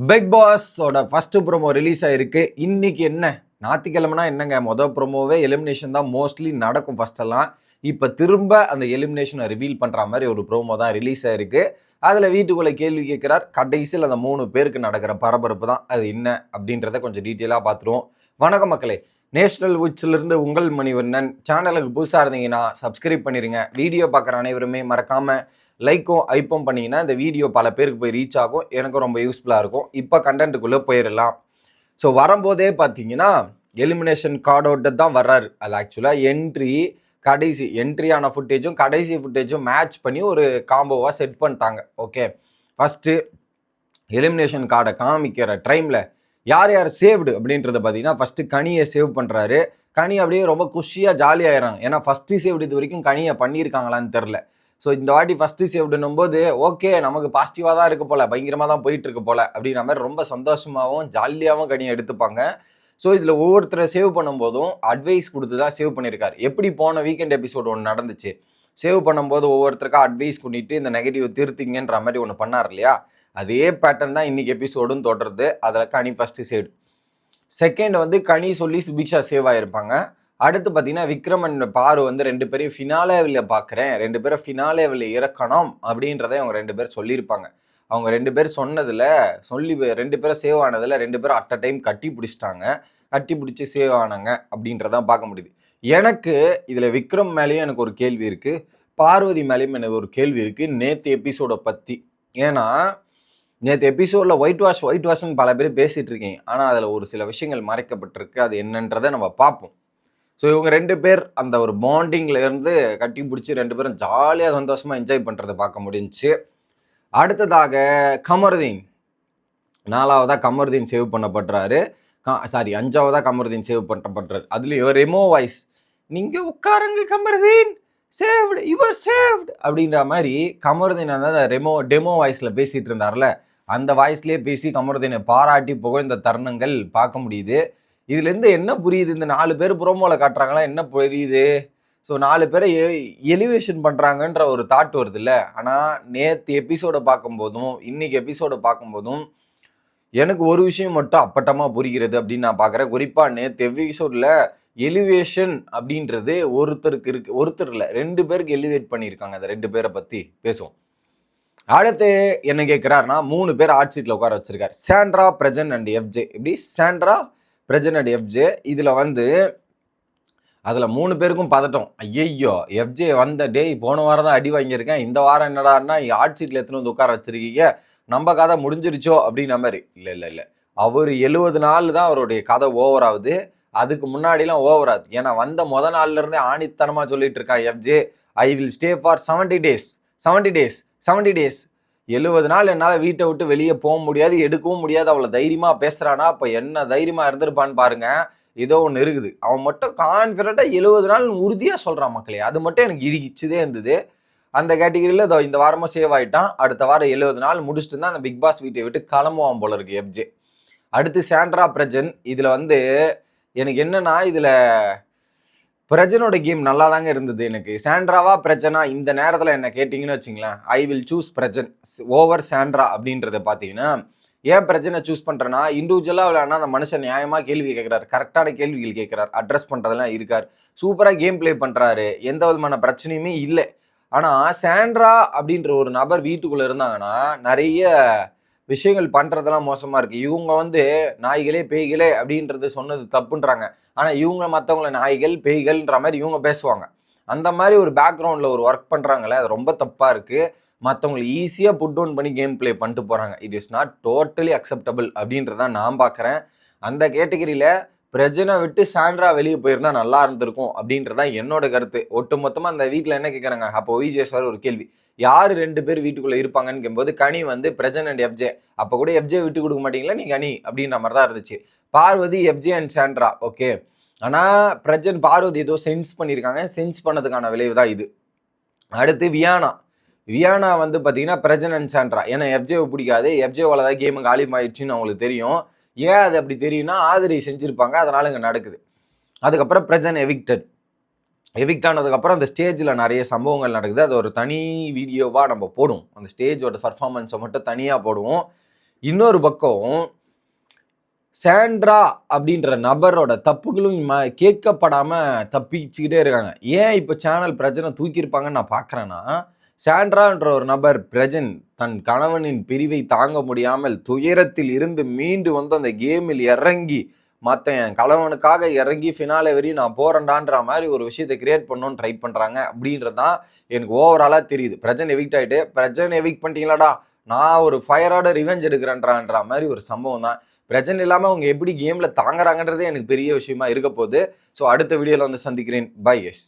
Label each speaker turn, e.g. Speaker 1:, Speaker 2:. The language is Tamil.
Speaker 1: பிக் பாஸோட ஃபர்ஸ்ட் ப்ரோமோ ரிலீஸ் ஆயிருக்கு. இன்னைக்கு என்ன ஞாயிற்றுக்கிழமைனா என்னங்க மொதல் ப்ரோமோவே எலிமினேஷன் தான் மோஸ்ட்லி நடக்கும் ஃபர்ஸ்டெல்லாம். இப்போ திரும்ப அந்த எலிமினேஷனை ரிவீல் பண்ணுற மாதிரி ஒரு ப்ரோமோ தான் ரிலீஸ் ஆயிருக்கு. அதில் வீட்டுக்குள்ளே கேள்வி கேட்குறார். கடைசியில் அந்த 3 பேருக்கு நடக்கிற பரபரப்பு தான் அது என்ன அப்படின்றத கொஞ்சம் டீட்டெயிலாக பார்த்துருவோம். வணக்கம் மக்களே, நேஷனல் உச்சிலிருந்து உங்கள் மணிவண்ணன். சேனலுக்கு புதுசாக இருந்தீங்கன்னா சப்ஸ்கிரைப் பண்ணிடுங்க. வீடியோ பார்க்குற அனைவருமே மறக்காமல் லைக்கும் ஐப்பும் பண்ணிங்கன்னா இந்த வீடியோ பல பேருக்கு போய் ரீச் ஆகும், எனக்கும் ரொம்ப யூஸ்ஃபுல்லாக இருக்கும். இப்போ கண்டென்ட்டுக்குள்ளே போயிடலாம். ஸோ வரும்போதே பார்த்தீங்கன்னா எலிமினேஷன் கார்டு அவுட் தான் வர்றாரு. அது ஆக்சுவலாக கடைசி என்ட்ரியான ஃபுட்டேஜும் கடைசி ஃபுட்டேஜும் மேட்ச் பண்ணி ஒரு காம்போவாக செட் பண்ணிட்டாங்க. ஓகே, ஃபஸ்ட்டு எலிமினேஷன் கார்டை காமிக்கிற டைமில் யார் யார் சேவ்டு அப்படின்றத பார்த்தீங்கன்னா ஃபஸ்ட்டு கனியை சேவ் பண்ணுறாரு. கனி அப்படியே ரொம்ப குஷியாக ஜாலியாகிறாங்க. ஏன்னா ஃபஸ்ட்டு சேவ்டு இது வரைக்கும் கனியை பண்ணியிருக்காங்களான்னு தெரில. ஸோ இந்த வாட்டி ஃபஸ்ட்டு சேவ்டுன்னும் போது ஓகே நமக்கு பாசிட்டிவாக தான் இருக்க போல, பயங்கரமாக தான் போயிட்டு இருக்க போல அப்படின்ற மாதிரி ரொம்ப சந்தோஷமாகவும் ஜாலியாகவும் கனியை எடுத்துப்பாங்க. ஸோ இதில் ஒவ்வொருத்தரை சேவ் பண்ணும்போதும் அட்வைஸ் கொடுத்து தான் சேவ் பண்ணியிருக்காரு. எப்படி போன வீக்கெண்ட் எபிசோடு ஒன்று நடந்துச்சு, சேவ் பண்ணும்போது ஒவ்வொருத்தருக்கா அட்வைஸ் பண்ணிட்டு இந்த நெகட்டிவ் திருத்திங்கன்ற மாதிரி ஒன்று பண்ணார் இல்லையா, அதே பேட்டர்ன் தான் இன்னைக்கு எபிசோடும் தொடருது. அதில் கனி ஃபஸ்ட்டு சேவ், செகண்ட் வந்து கனி சொல்லி சுபிக்ஷா சேவ் ஆகிருப்பாங்க. அடுத்து பார்த்தீங்கன்னா விக்ரம் அண்ட் பாரு வந்து 2 பேரையும் ஃபினாலேவில் பார்க்குறேன், 2 பேரும் ஃபினாலேவில் இறக்கணும் அப்படின்றத அவங்க 2 பேர் சொல்லியிருப்பாங்க. அவங்க 2 பேர் சொன்னதில் 2 பேரும் சேவ் ஆனதில் 2 பேரும் அட் அ டைம் கட்டி பிடிச்சிட்டாங்க. கட்டி பிடிச்சி சேவ் ஆனாங்க அப்படின்றதான் பார்க்க முடியுது. எனக்கு இதில் விக்ரம் மேலேயும் எனக்கு ஒரு கேள்வி இருக்குது, பார்வதி மேலேயும் எனக்கு ஒரு கேள்வி இருக்குது நேற்று எபிசோடை பற்றி. ஏன்னா நேற்று எபிசோடில் ஒயிட் வாஷ்னு பல பேர் பேசிகிட்டு இருக்கீங்க, ஆனால் அதில் ஒரு சில விஷயங்கள் மறைக்கப்பட்டிருக்கு. அது என்னன்றதை நம்ம பார்ப்போம். ஸோ இவங்க 2 பேர் அந்த ஒரு பாண்டிங்கில் இருந்து கட்டி பிடிச்சி 2 பேரும் ஜாலியாக சந்தோஷமாக என்ஜாய் பண்ணுறதை பார்க்க முடிஞ்சிச்சு. அடுத்ததாக கமருதீன், 4வதாக கமருதீன் சேவ் பண்ணப்படுறாரு. 5வதாக கமருதீன் சேவ் பண்ணப்படுறாரு. அதுலேயும் ரெமோ வாய்ஸ், நீங்கள் உட்காருங்க கமருதீன், சேவ்டு யுவர் சேவ்டு அப்படின்ற மாதிரி கமருதீன் அந்த டெமோ வாய்ஸில் பேசிகிட்டு இருந்தார்ல, அந்த வாய்ஸ்லேயே பேசி கமருதீனை பாராட்டி புகழ்ந்த தருணங்கள் பார்க்க முடியுது. இதுலேருந்து என்ன புரியுது, இந்த 4 பேர் ப்ரோமோவில் காட்டுறாங்களா என்ன புரியுது? ஸோ 4 பேரை எலிவேஷன் பண்ணுறாங்கன்ற ஒரு தாட் வருது இல்லை. ஆனால் நேற்று எபிசோடை பார்க்கும்போதும் இன்னைக்கு எபிசோடை பார்க்கும்போதும் எனக்கு ஒரு விஷயம் மட்டும் அப்பட்டமாக புரிகிறது அப்படின்னு நான் பார்க்குறேன். குறிப்பாக நேற்று எபிசோடில் எலிவேஷன் அப்படின்றது ஒருத்தருக்கு இருக்கு, ஒருத்தர் இல்லை 2 பேருக்கு எலிவேட் பண்ணியிருக்காங்க. அந்த 2 பேரை பற்றி பேசுவோம். அடுத்து என்ன கேட்குறாருன்னா 3 பேர் ஹாட் சீட்டில் உட்கார வச்சிருக்காரு, சாண்ட்ரா, பிரஜன் அண்ட் எஃப்ஜே. இப்படி சாண்ட்ரா, பிரஜன் அண்ட் எஃப்ஜே. இதில் வந்து அதில் 3 பேருக்கும் பதட்டம். ஐயோ எஃப்ஜே வந்த டேய் போன வாரம் தான் அடி வாங்கியிருக்கேன், இந்த வாரம் என்னடான்னா ஹாட் சீட்டில் எத்தனை வந்து உட்கார வச்சிருக்கீங்க, நம்ம கதை முடிஞ்சிருச்சோ அப்படின்ற மாதிரி. இல்லை அவர் 70 நாள் தான் அவருடைய கதை ஓவர் ஆகுது. அதுக்கு முன்னாடிலாம் ஓவர் ஆகுது. ஏன்னா வந்த நாள்லேருந்தே ஆணித்தனமாக சொல்லிட்டு இருக்கா FJ, I will stay for 70 days 70 நாள் என்னால் வீட்டை விட்டு வெளியே போக முடியாது, எடுக்கவும் முடியாது. அவ்வளோ தைரியமாக பேசுகிறானா, அப்போ என்ன தைரியமாக இருந்திருப்பான்னு பாருங்க. ஏதோ ஒன்று இருக்குது. அவன் மட்டும் கான்ஃபிடண்ட்டாக 70 நாள் உறுதியாக சொல்கிறான் மக்களே. அது மட்டும் எனக்கு இடிச்சுதே இருந்தது. அந்த கேட்டகிரியில் இந்த வாரமாக சேவ் ஆகிட்டான். அடுத்த வாரம் 70 நாள் முடிச்சுட்டு தான் அந்த பிக் பாஸ் வீட்டை விட்டு கிளம்புவான் போல இருக்கு எஃப்ஜே. அடுத்து சாண்ட்ரா, பிரஜன். இதில் வந்து எனக்கு என்னன்னா, இதில் பிரஜனோட கேம் நல்லா தாங்க இருந்தது. எனக்கு சாண்ட்ராவா பிரஜனா இந்த நேரத்தில் என்ன கேட்டிங்கன்னு வச்சிங்களேன், I will choose Prajan over Sandra அப்படின்றத பார்த்தீங்கன்னா, ஏன் பிரச்சனை சூஸ் பண்ணுறேன்னா, இண்டிவிஜுவலாக விளையாடினா அந்த மனுஷன் நியாயமாக கேள்வி கேட்குறாரு, கரெக்டான கேள்விகள் கேட்குறாரு, அட்ரஸ் பண்ணுறதெல்லாம் இருக்கார், சூப்பராக கேம் பிளே பண்ணுறாரு, எந்த விதமான பிரச்சனையுமே இல்லை. ஆனால் சாண்ட்ரா அப்படின்ற ஒரு நபர் வீட்டுக்குள்ளே இருந்தாங்கன்னா நிறைய விஷயங்கள் பண்ணுறதெல்லாம் மோசமாக இருக்குது. இவங்க வந்து நாய்களே பேய்களே அப்படின்றது சொன்னது தப்புன்றாங்க. ஆனால் இவங்க மற்றவங்கள நாய்கள் பேய்கள்ன்ற மாதிரி இவங்க பேசுவாங்க. அந்த மாதிரி ஒரு பேக்ரவுண்டில் ஒரு ஒர்க் பண்ணுறாங்களே, அது ரொம்ப தப்பாக இருக்குது. மற்றவங்களை ஈஸியாக புட் டவுன் பண்ணி கேம் பிளே பண்ணிட்டு போகிறாங்க. It is not totally acceptable அப்படின்றதான் நான் பார்க்குறேன். அந்த கேட்டகரியில் பிரஜனை விட்டு சாண்ட்ரா வெளியே போயிருந்தா நல்லா இருந்திருக்கும் அப்படின்றதான் என்னோட கருத்து. ஒட்டு மொத்தமாக அந்த வீட்டில் என்ன கேட்குறாங்க, அப்போ விஜேஸ்வர் ஒரு கேள்வி, யார் 2 பேர் வீட்டுக்குள்ளே இருப்பாங்கன்னு கேட்கும்போது கனி வந்து பிரஜன் அண்ட் எஃப்ஜே. அப்போ கூட எஃப்ஜே விட்டு கொடுக்க மாட்டீங்களா நீ கனி அப்படின்ற மாதிரி தான் இருந்துச்சு. Parvathy, FJ and Sandra. Okay, ஆனால் பிரஜன் பார்வதி ஏதோ சென்ஸ் பண்ணியிருக்காங்க, சென்ஸ் பண்ணதுக்கான விளைவு தான் இது. அடுத்து வியானா வந்து பார்த்தீங்கன்னா பிரஜன் அண்ட் சாண்ட்ரா. ஏன்னா எஃப்ஜேவை பிடிக்காது, எஃப்ஜேவால் தான் கேமு காலிமாயிடுச்சுன்னு அவங்களுக்கு தெரியும். ஏன் அது அப்படி தெரியும்னா ஆதிரி செஞ்சுருப்பாங்க, அதனால் இங்கே நடக்குது. அதுக்கப்புறம் பிரஜன் எவிக்ட் ஆனதுக்கப்புறம் அந்த ஸ்டேஜில் நிறைய சம்பவங்கள் நடக்குது. அது ஒரு தனி வீடியோவாக நம்ம போடுவோம். அந்த ஸ்டேஜோட பர்ஃபார்மன்ஸை மட்டும் தனியாக போடுவோம். இன்னொரு பக்கம் சாண்ட்ரா அப்படின்ற நபரோட தப்புகளும் கேட்கப்படாம தப்பிச்சுக்கிட்டே இருக்காங்க. ஏன் இப்போ சேனல் பிரச்சனை தூக்கியிருப்பாங்கன்னு நான் பார்க்குறேன்னா, சாண்ட்ரான்ற ஒரு நபர் தன் கணவனின் பிரிவை தாங்க முடியாமல் துயரத்தில் இருந்து மீண்டு வந்து அந்த கேமில் இறங்கி என் கணவனுக்காக இறங்கி ஃபினாலே வரையும் நான் போறேன்டான்ற மாதிரி ஒரு விஷயத்தை கிரியேட் பண்ணணும்னு ட்ரை பண்றாங்க அப்படின்றது தான் எனக்கு ஓவராலா தெரியுது. எவிக்ட் ஆயிட்டு எவிக்ட் பண்ணிட்டீங்களாடா, நான் ஒரு ஃபயரோட ரிவெஞ்ச் எடுக்கிறேன்றான்ற மாதிரி ஒரு சம்பவம் தான். பிரச்சனை இல்லாமல் அவங்க எப்படி கேமில் தாங்குறாங்கன்றதே எனக்கு பெரிய விஷயமா இருக்க போகுது. ஸோ அடுத்த வீடியோவில் வந்து சந்திக்கிறேன். Bye S.